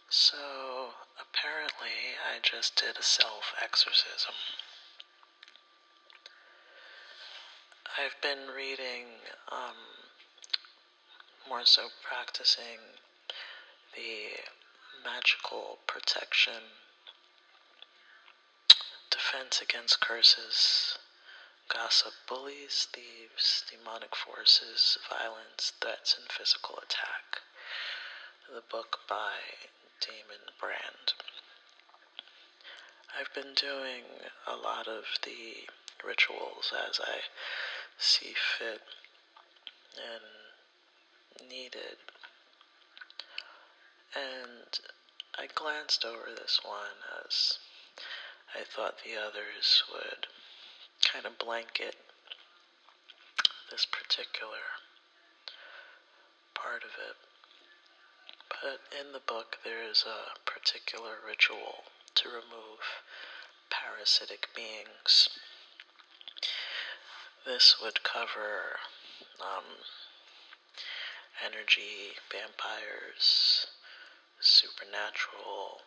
So, apparently, I just did a self-exorcism. I've been reading, more so practicing the magical protection, defense against curses, gossip, bullies, thieves, demonic forces, violence, threats, and physical attack. The book by Damon Brand. I've been doing a lot of the rituals as I see fit and needed, and I glanced over this one as I thought the others would kind of blanket this particular part of it. But in the book, there is a particular ritual to remove parasitic beings. This would cover energy, vampires, supernatural,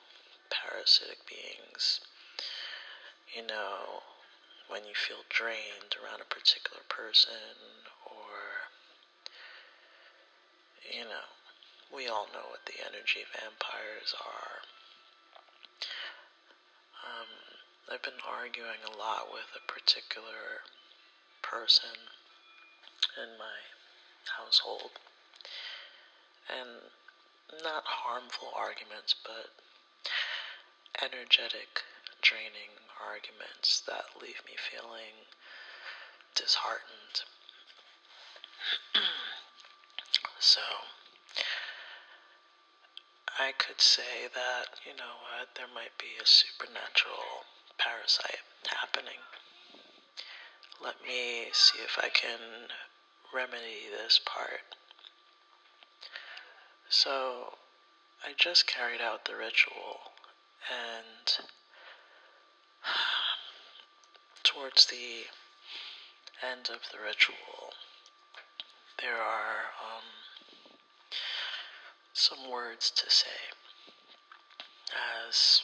parasitic beings. You know, when you feel drained around a particular person, or, we all know what the energy vampires are. I've been arguing a lot with a particular person in my household, and not harmful arguments, but energetic, draining arguments that leave me feeling disheartened. So, I could say that, there might be a supernatural parasite happening. Let me see if I can remedy this part. So, I just carried out the ritual, and towards the end of the ritual, there are some words to say, as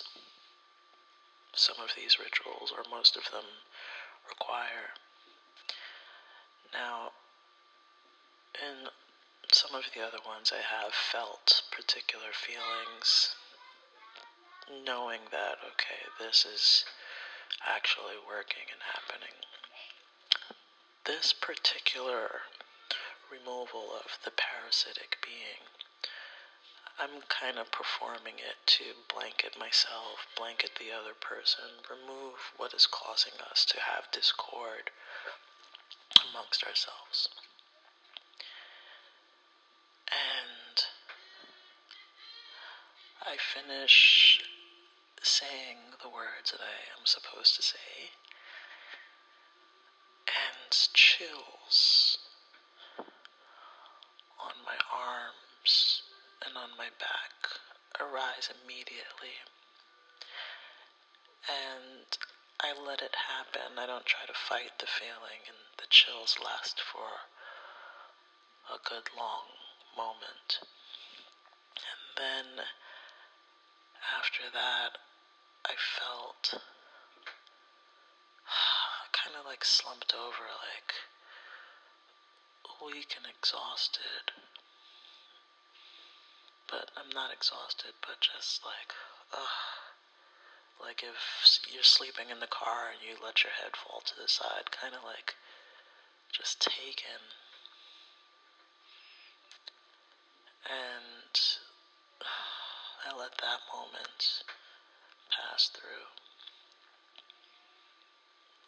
some of these rituals, or most of them, require. Now, in some of the other ones, I have felt particular feelings, knowing that, okay, this is actually working and happening. This particular removal of the parasitic being, I'm kind of performing it to blanket myself, blanket the other person, remove what is causing us to have discord amongst ourselves. And I finish saying the words that I am supposed to say, and chills on my arms and on my back arise immediately. And I let it happen. I don't try to fight the feeling, and the chills last for a good long moment. And then, after that, I felt kind of like slumped over, like weak and exhausted. But I'm not exhausted, but just like if you're sleeping in the car and you let your head fall to the side, kind of like just taken. And I let that moment pass through.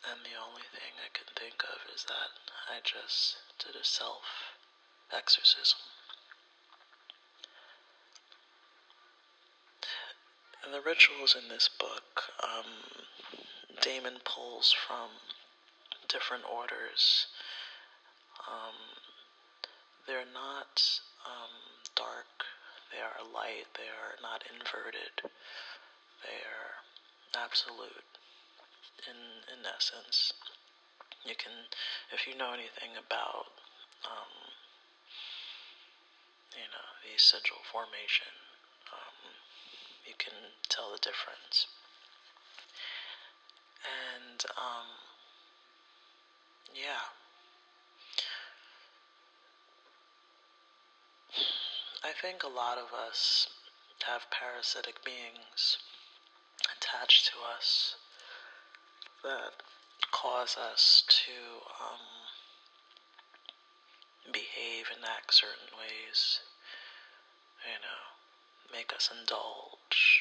And the only thing I can think of is that I just did a self-exorcism. And the rituals in this book, Damon pulls from different orders. They're not dark, they are light, they are not inverted, they are absolute in essence. You can, if you know anything about the sigil formation, you can tell the difference. And, yeah. I think a lot of us have parasitic beings attached to us that cause us to behave and act certain ways, make us indulge,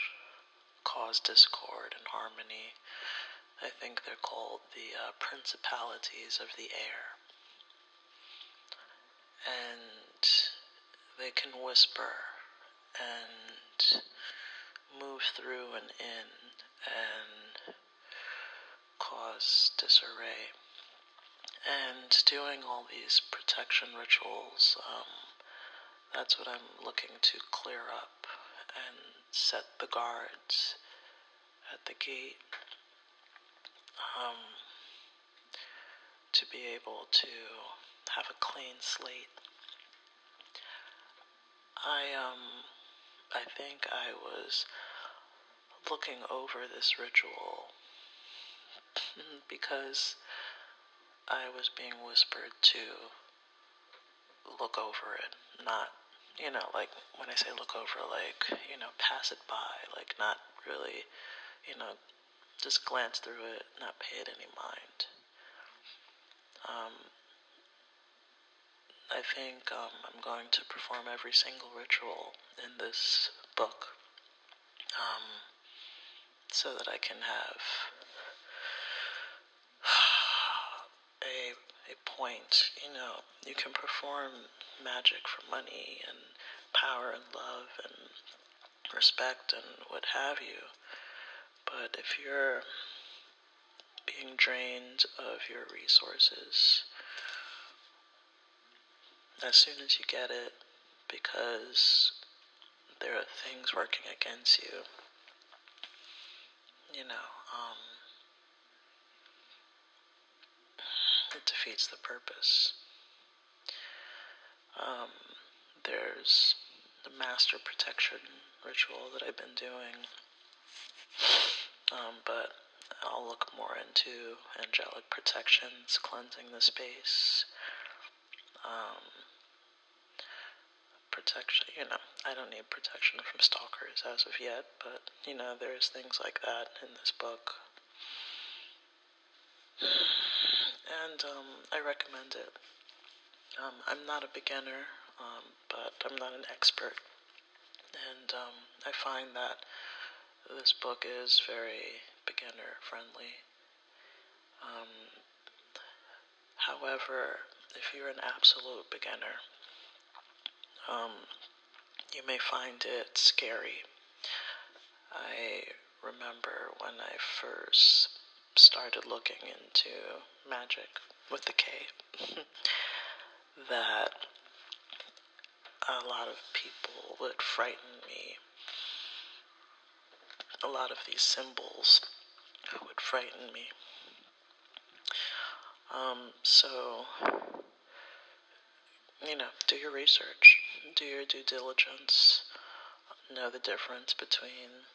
cause discord and harmony. I think they're called the principalities of the air. And they can whisper and move through and in and cause disarray. And doing all these protection rituals, that's what I'm looking to clear up and set the guards at the gate, to be able to have a clean slate. I think I was looking over this ritual because I was being whispered to look over it, not, like, when I say look over, like, pass it by, like, not really, just glance through it, not pay it any mind. I think I'm going to perform every single ritual in this book, so that I can have a point. You can perform magic for money and power and love and respect and what have you, but if you're being drained of your resources as soon as you get it, because there are things working against you, it defeats the purpose. There's the master protection ritual that I've been doing, but I'll look more into angelic protections, cleansing the space, protection, I don't need protection from stalkers as of yet, but, there's things like that in this book. And, I recommend it. I'm not a beginner, but I'm not an expert, and, I find that this book is very beginner-friendly. However, if you're an absolute beginner, you may find it scary. I remember when I first started looking into Magick with the K, that a lot of people would frighten me. A lot of these symbols would frighten me. So, do your research, do your due diligence, know the difference between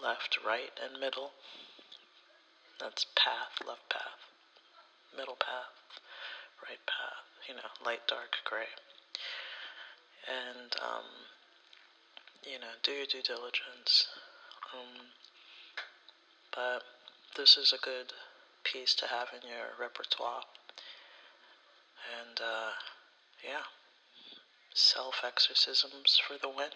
left, right, and middle. That's path, left path, middle path, right path, light, dark, gray. And, do your due diligence. But this is a good piece to have in your repertoire. And, yeah, self-exorcisms for the win.